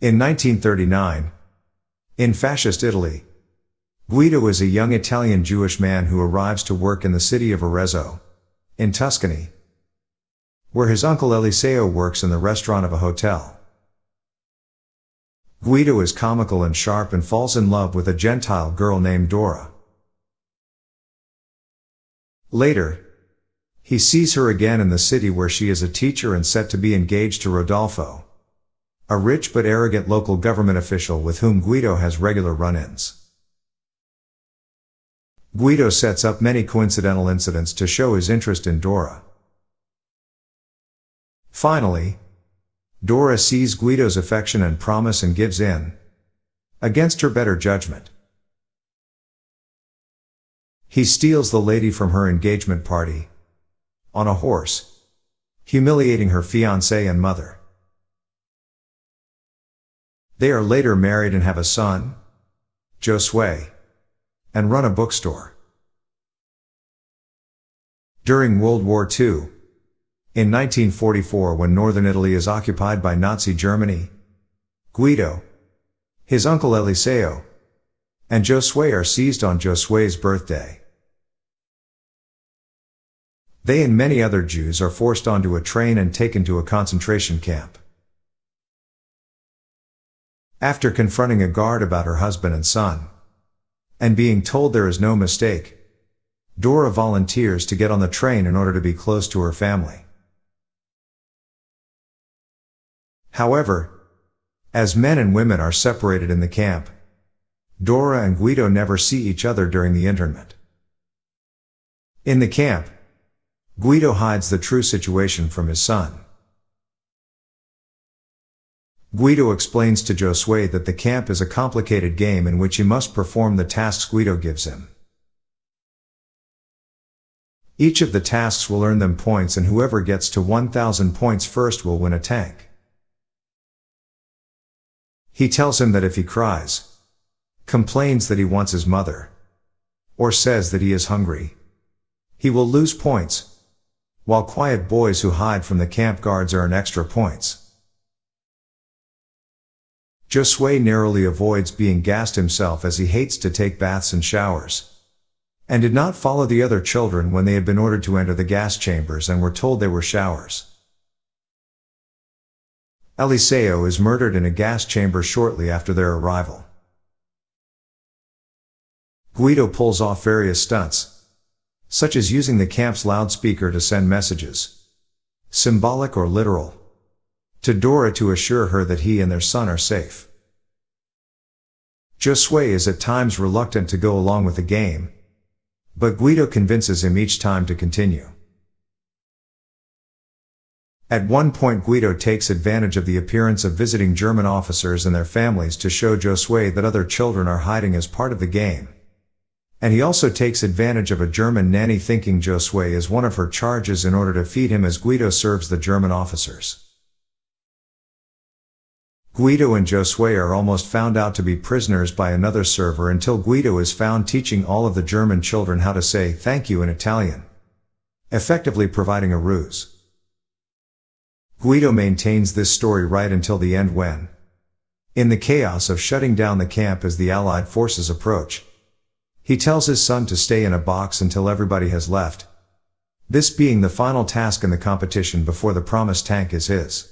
In 1939, in fascist Italy, Guido is a young Italian Jewish man who arrives to work in the city of Arezzo, in Tuscany, where his uncle Eliseo works in the restaurant of a hotel. Guido is comical and sharp and falls in love with a Gentile girl named Dora. Later, he sees her again in the city where she is a teacher and set to be engaged to Rodolfo, a rich but arrogant local government official with whom Guido has regular run-ins. Guido sets up many coincidental incidents to show his interest in Dora. Finally, Dora sees Guido's affection and promise and gives in, against her better judgment. He steals the lady from her engagement party, on a horse, humiliating her fiancé and mother. They are later married and have a son, Giosué, and run a bookstore. During World War II, in 1944, when northern Italy is occupied by Nazi Germany, Guido, his uncle Eliseo, and Giosué are seized on Giosué's birthday. They and many other Jews are forced onto a train and taken to a concentration camp. After confronting a guard about her husband and son, and being told there is no mistake, Dora volunteers to get on the train in order to be close to her family. However, as men and women are separated in the camp, Dora and Guido never see each other during the internment. In the camp, Guido hides the true situation from his son. Guido explains to Giosué that the camp is a complicated game in which he must perform the tasks Guido gives him. Each of the tasks will earn them points, and whoever gets to 1,000 points first will win a tank. He tells him that if he cries, complains that he wants his mother, or says that he is hungry, he will lose points, while quiet boys who hide from the camp guards earn extra points. Giosué narrowly avoids being gassed himself as he hates to take baths and showers, and did not follow the other children when they had been ordered to enter the gas chambers and were told they were showers. Eliseo is murdered in a gas chamber shortly after their arrival. Guido pulls off various stunts, such as using the camp's loudspeaker to send messages, symbolic or literal, to Dora to assure her that he and their son are safe. Giosué is at times reluctant to go along with the game, but Guido convinces him each time to continue. At one point, Guido takes advantage of the appearance of visiting German officers and their families to show Giosué that other children are hiding as part of the game. And he also takes advantage of a German nanny thinking Giosué is one of her charges in order to feed him as Guido serves the German officers. Guido and Giosué are almost found out to be prisoners by another server until Guido is found teaching all of the German children how to say thank you in Italian, effectively providing a ruse. Guido maintains this story right until the end when, in the chaos of shutting down the camp as the Allied forces approach, he tells his son to stay in a box until everybody has left, this being the final task in the competition before the promised tank is his.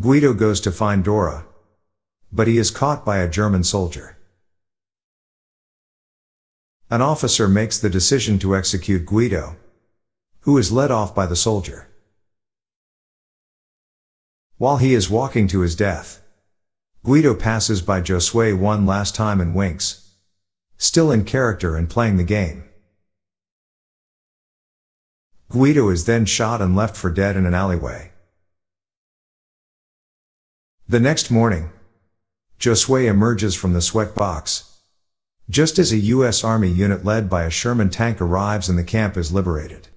Guido goes to find Dora, but he is caught by a German soldier. An officer makes the decision to execute Guido, who is led off by the soldier. While he is walking to his death, Guido passes by Giosué one last time and winks, still in character and playing the game. Guido is then shot and left for dead in an alleyway. The next morning, Giosué emerges from the sweat box, just as a U.S. Army unit led by a Sherman tank arrives and the camp is liberated.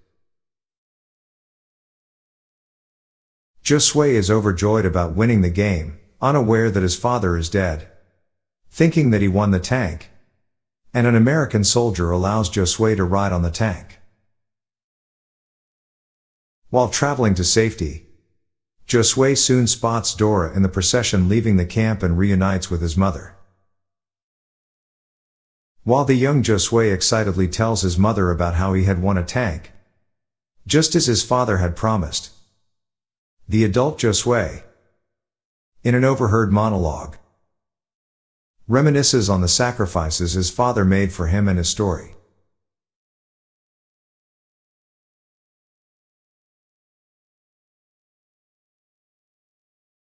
Giosué is overjoyed about winning the game, unaware that his father is dead, thinking that he won the tank, and an American soldier allows Giosué to ride on the tank. While traveling to safety, Giosué soon spots Dora in the procession leaving the camp and reunites with his mother. While the young Giosué excitedly tells his mother about how he had won a tank, just as his father had promised, the adult Giosué, in an overheard monologue, reminisces on the sacrifices his father made for him and his story.